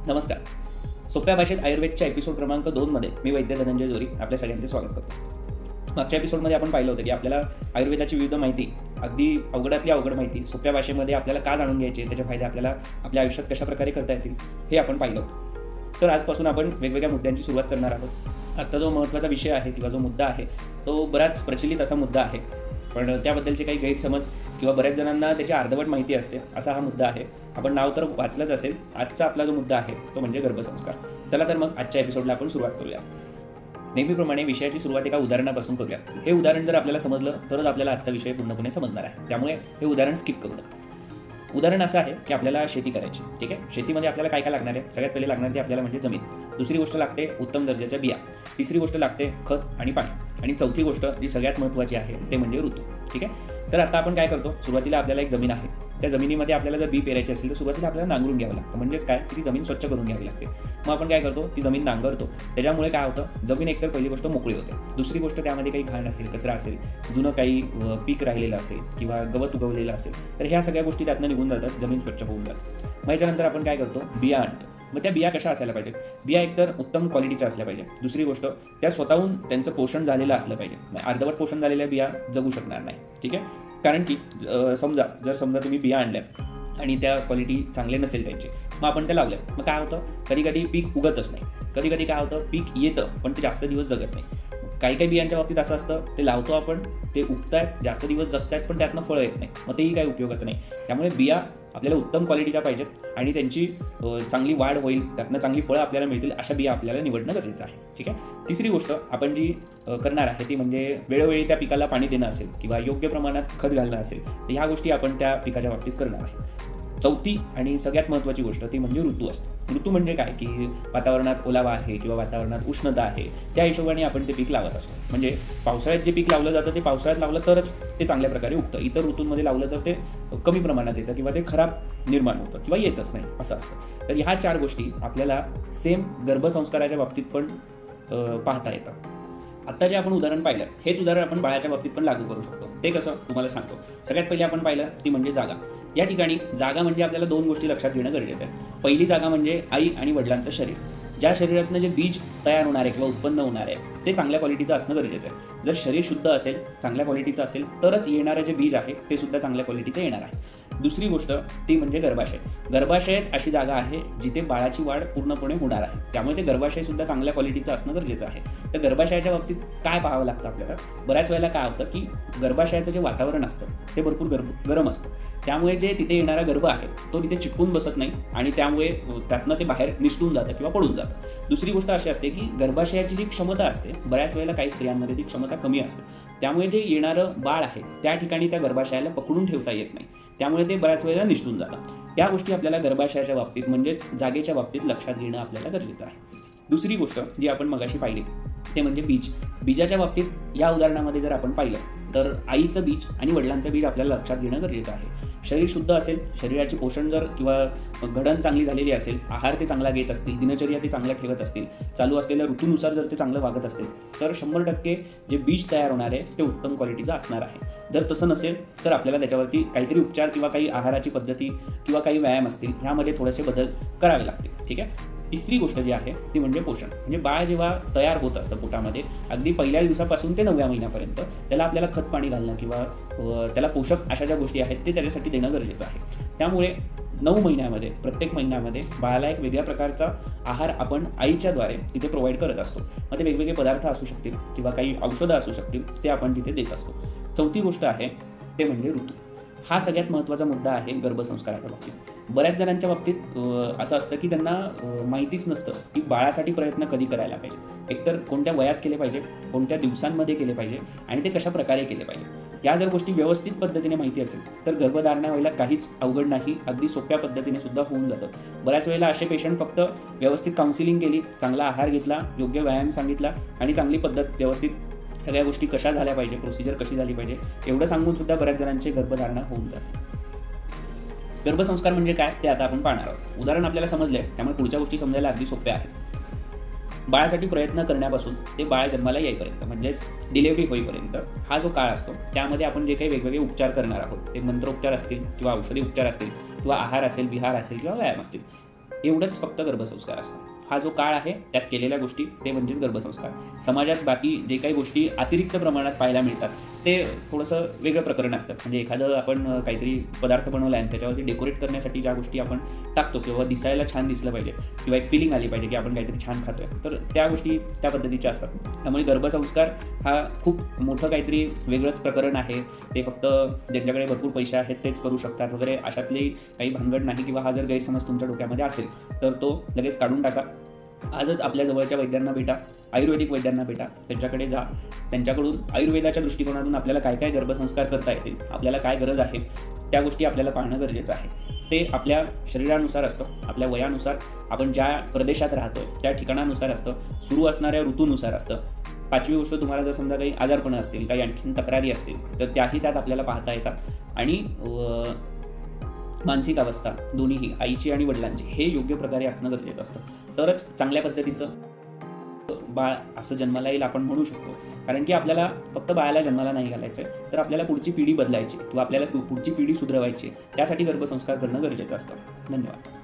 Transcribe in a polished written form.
नमस्कार. सोप्या भाषेत आयुर्वेदच्या एपिसोड क्रमांक 2 मध्ये मी वैद्य धनंजय जोरी आपल्या सगळ्यांचे स्वागत करतो. मागच्या एपिसोडमध्ये आपण पाहिलं होतं की आपल्याला आयुर्वेदाची विविध माहिती, अगदी अवघडातली अवघड माहिती सोप्या भाषेमध्ये आपल्याला का जाणून घ्यायची, त्याचे फायदे आपल्याला आपल्या आयुष्यात कशा प्रकारे करता येतील हे आपण पाहिलं होतं. तर आजपासून आपण वेगवेगळ्या मुद्द्यांची सुरुवात करणार आहोत. आजचा जो महत्त्वाचा विषय आहे किंवा जो मुद्दा आहे तो बराच प्रचलित असा मुद्दा आहे, पण त्याबद्दलचे काही गैरसमज किंवा बऱ्याच जणांना त्याची अर्धवट माहिती असते असा हा मुद्दा आहे. आपण नाव तर वाचलंच असेल. आजचा आपला जो मुद्दा आहे तो म्हणजे गर्भसंस्कार. चला तर मग आजच्या एपिसोडला आपण सुरुवात करूया. नेहमीप्रमाणे विषयाची सुरुवात एका उदाहरणापासून करूया. हे उदाहरण जर आपल्याला समजलं तरच आपल्याला आजचा विषय पूर्णपणे समजणार आहे, त्यामुळे हे उदाहरण स्किप करू नका. उदाहरण असं आहे की आपल्याला शेती करायची. ठीक आहे, शेतीमध्ये आपल्याला काय काय लागणार आहे? सगळ्यात पहिले लागणार ती आपल्याला म्हणजे जमीन. दुसरी गोष्ट लागते उत्तम दर्जाच्या बिया. तिसरी गोष्ट लागते खत आणि पाणी. आणि चौथी गोष्ट जी सगळ्यात महत्त्वाची आहे ते म्हणजे ऋतू. ठीक आहे, तर आता आपण काय करतो, सुरुवातीला आपल्याला एक जमीन आहे. त्या जमिनीमध्ये आपल्याला जर बी पेरायची असेल तर सुरुवातीला आपल्याला नांगरून घ्यावं लागतं. म्हणजेच काय, ती जमीन स्वच्छ करून घ्यावी लागते. मग आपण काय करतो, ती जमीन नांगरतो. त्याच्यामुळे काय होतं, जमीन एकतर पहिली गोष्ट मोकळी होते. दुसरी गोष्ट त्यामध्ये काही घाण असेल, कचरा असेल, जुनं काही पीक राहिलेलं असेल किंवा गवत उगवलेलं असेल तर ह्या सगळ्या गोष्टी त्यातनं निघून जातात, जमीन स्वच्छ होऊन जाते. मग याच्यानंतर आपण काय करतो, बिया आणतो. मग त्या बिया कशा असायला पाहिजेत? बिया एकतर उत्तम क्वालिटीच्या असल्या पाहिजे. दुसरी गोष्ट, त्या स्वतःहून त्यांचं पोषण झालेलं असलं पाहिजे. अर्धवट पोषण झालेल्या बिया जगू शकणार नाही. ठीक आहे, कारण की जर समजा तुम्ही बिया आणल्या आणि त्या क्वालिटी चांगले नसेल त्यांची, मग आपण त्या लावल्या, मग काय होतं, कधी कधी पीक उगतच नाही. कधी कधी काय होतं, पीक येतं पण ते जास्त दिवस जगत नाही. काही काही बियांच्या बाबतीत असं असतं, ते लावतो आपण, ते उगतायत, जास्त दिवस जगतायत, पण त्यातनं फळं येत नाही, मग तेही काही उपयोगाचं नाही. त्यामुळे बिया आपल्याला उत्तम क्वालिटीच्या पाहिजेत आणि त्यांची चांगली वाढ होईल, त्यातनं चांगली फळं आपल्याला मिळतील अशा बिया आपल्याला निवडणं गरजेचं आहे. ठीक आहे, तिसरी गोष्ट आपण जी करणार आहे ती म्हणजे वेळोवेळी त्या पिकाला पाणी देणं असेल किंवा योग्य प्रमाणात खत घालणं असेल, तर ह्या गोष्टी आपण त्या पिकाच्या बाबतीत करणार आहे. चौथी आणि सगळ्यात महत्त्वाची गोष्ट ती म्हणजे ऋतू असते. ऋतू म्हणजे काय की वातावरणात ओलावा आहे किंवा वातावरणात उष्णता आहे, त्या हिशोबाने आपण ते पीक लावत असतो. म्हणजे पावसाळ्यात जे पीक लावलं जातं ते पावसाळ्यात लावलं तरच ते चांगल्या प्रकारे उगतं. इतर ऋतूंमध्ये लावलं तर ते कमी प्रमाणात येतं किंवा ते खराब निर्माण होतं किंवा येतच नाही असं असतं. तर ह्या 4 गोष्टी आपल्याला सेम गर्भसंस्काराच्या बाबतीत पण पाहता येतं. आता जे आपण उदाहरण पाहिलं हेच उदाहरण आपण बाळाच्या बाबतीत पण लागू करू शकतो. ते कसं तुम्हाला सांगतो. सगळ्यात पहिले आपण पाहिलं ती म्हणजे जागा. या ठिकाणी जागा म्हणजे आपल्याला 2 गोष्टी लक्षात घेणं गरजेचं आहे. पहिली जागा म्हणजे आई आणि वडिलांचं शरीर. ज्या शरीरातनं जे बीज तयार होणार आहे किंवा उत्पन्न होणार आहे ते चांगल्या क्वालिटीचं असणं गरजेचं आहे. जर शरीर शुद्ध असेल, चांगल्या क्वालिटीचं असेल तरच येणारं जे बीज आहे ते सुद्धा चांगल्या क्वालिटीचं येणार आहे. दुसरी गोष्ट ती म्हणजे गर्भाशय. गर्भाशयच अशी जागा आहे जिथे बाळाची वाढ पूर्णपणे होणार आहे. त्यामुळे ते गर्भाशय सुद्धा चांगल्या क्वालिटीचं असणं गरजेचं आहे. तर गर्भाशयाच्या बाबतीत काय पाहावं लागतं आपल्याला? बऱ्याच वेळेला काय होतं की गर्भाशयाचं जे वातावरण असतं ते भरपूर गरम असतं. त्यामुळे जे तिथे येणारा गर्भ आहे तो तिथे चिटकून बसत नाही आणि त्यामुळे त्यातनं ते बाहेर निसटून जातं किंवा पडून जातं. दुसरी गोष्ट अशी असते की गर्भाशयाची जी क्षमता असते बऱ्याच वेळेला काही स्त्रियांमध्ये ती क्षमता कमी असते. त्यामुळे जे येणारं बाळ आहे त्या ठिकाणी त्या गर्भाशयाला पकडून ठेवता येत नाही. त्यामुळे ते बऱ्याच वेळेला निसटून जातात. या गोष्टी आपल्याला गर्भाशयाच्या बाबतीत म्हणजेच जागेच्या बाबतीत लक्षात घेणं आपल्याला गरजेचं आहे. दुसरी गोष्ट जी आपण मगाशी पाहिली ते म्हणजे बीज. बीजाच्या बाबतीत या उदाहरणामध्ये जर आपण पाहिलं तर आईचं बीज आणि वडिलांचं बीज आपल्याला लक्षात घेणं गरजेचं आहे. शरीर शुद्ध असेल, शरीराची पोषण जर किंवा घडण चांगली झालेली असेल, आहार ते चांगला घेत असतील, दिनचर्या ते चांगलं ठेवत असतील, चालू असलेल्या ऋतूनुसार जर ते चांगलं वागत असतील तर 100% जे बीज तयार होणार आहे ते उत्तम क्वालिटीचं असणार आहे. जर तसं नसेल तर आपल्याला त्याच्यावरती काहीतरी उपचार किंवा काही आहाराची पद्धती किंवा काही व्यायाम असतील ह्यामध्ये थोडेसे बदल करावे लागतील. ठीक आहे, तिसरी गोष्ट जी आहे ती म्हणजे पोषण. म्हणजे बाळ जेव्हा तयार होत असतं पोटामध्ये, अगदी पहिल्या दिवसापासून ते 9व्या महिन्यापर्यंत त्याला आपल्याला खत पाणी घालणं किंवा त्याला पोषक अशा ज्या गोष्टी आहेत ते त्याच्यासाठी देणं गरजेचं आहे. त्यामुळे 9 महिन्यामध्ये प्रत्येक महिन्यामध्ये बाळाला एक वेगळ्या प्रकारचा आहार आपण आईच्याद्वारे तिथे प्रोव्हाइड करत असतो. मग ते वेगवेगळे पदार्थ असू शकतील किंवा काही औषधं असू शकतील ते आपण तिथे देत असतो. चौथी गोष्ट आहे ते म्हणजे ऋतू. हा सगळ्यात महत्त्वाचा मुद्दा आहे गर्भसंस्काराच्या बाबतीत. बऱ्याच जणांच्या बाबतीत असं असतं की त्यांना माहितीच नसतं की बाळासाठी प्रयत्न कधी करायला पाहिजे. एकतर कोणत्या वयात केले पाहिजे, कोणत्या दिवसांमध्ये केले पाहिजे आणि ते कशा प्रकारे केले पाहिजे. या जर गोष्टी व्यवस्थित पद्धतीने माहिती असेल तर गर्भधारणा व्हायला काहीच अवघड नाही, अगदी सोप्या पद्धतीने सुद्धा होऊन जातं. बऱ्याच वेळेला असे पेशंट फक्त व्यवस्थित काउन्सिलिंग केली, चांगला आहार घेतला, योग्य व्यायाम सांगितला आणि चांगली पद्धत व्यवस्थित सगळ्या गोष्टी कशा झाल्या पाहिजे, प्रोसिजर कशी झाली पाहिजे एवढं सांगून सुद्धा बऱ्याच जणांची गर्भधारणा होऊन जाते. गर्भसंस्कार म्हणजे काय ते आता आपण पाहणार आहोत. उदाहरण आपल्याला समजले त्यामुळे पुढच्या गोष्टी समजायला अगदी सोप्या आहेत. बाळासाठी प्रयत्न करण्यापासून ते बाळ जन्माला येईपर्यंत म्हणजेच डिलिव्हरी होईपर्यंत हा जो काळ असतो त्यामध्ये आपण जे काही वेगवेगळे उपचार करणार आहोत ते मंत्रोपचार असतील किंवा औषधी उपचार असतील किंवा आहार असेल, विहार असेल किंवा व्यायाम असतील, एवढंच फक्त गर्भसंस्कार असतो. हा जो काळ आहे त्यात केलेल्या गोष्टी ते म्हणजेच गर्भसंस्कार. समाजात बाकी जे काही गोष्टी अतिरिक्त प्रमाणात पाहायला मिळतात ते थोडंसं वेगळं प्रकरण असतं. म्हणजे एखादं आपण काहीतरी पदार्थ बनवला आहे आणि त्याच्यावरती डेकोरेट करण्यासाठी ज्या गोष्टी आपण टाकतो किंवा दिसायला छान दिसलं पाहिजे किंवा एक फिलिंग आली पाहिजे की आपण काहीतरी छान खातोय, तर त्या गोष्टी त्या पद्धतीच्या असतात. त्यामुळे गर्भसंस्कार हा खूप मोठं काहीतरी वेगळंच प्रकरण आहे. ते फक्त ज्यांच्याकडे भरपूर पैसे आहेत तेच करू शकतात वगैरे अशातली काही भानगड नाही. किंवा हा जर गैरसमज तुमच्या डोक्यामध्ये असेल तर तो लगेच काढून टाका. आजच आपल्या जवळच्या वैद्यांना भेटा, आयुर्वेदिक वैद्यांना भेटा, त्यांच्याकडे जा. त्यांच्याकडून आयुर्वेदाच्या दृष्टिकोनातून आपल्याला काय काय गर्भसंस्कार करता येतील, आपल्याला काय गरज आहे त्या गोष्टी आपल्याला पाहणं गरजेचं आहे. ते आपल्या शरीरानुसार असतं, आपल्या वयानुसार, आपण ज्या प्रदेशात राहतोय त्या ठिकाणानुसार असतं, सुरू असणाऱ्या ऋतूनुसार असतं. 5वी गोष्ट, तुम्हाला जर समजा काही आजारपणं असतील, काही आणखीन तक्रारी असतील तर त्याही त्यात आपल्याला पाहता येतात. आणि मानसिक अवस्था दोन्हीही आईची आणि वडिलांची हे योग्य प्रकारे असणं गरजेचं असतं. तरच चांगल्या पद्धतीचं बाळ असं जन्माला येईल आपण म्हणू शकतो. कारण की आपल्याला फक्त बाळाला जन्माला नाही घालायचं आहे, तर आपल्याला पुढची पिढी बदलायची किंवा आपल्याला पुढची पिढी सुधरवायची, त्यासाठी गर्भसंस्कार करणं गरजेचं असतं. धन्यवाद.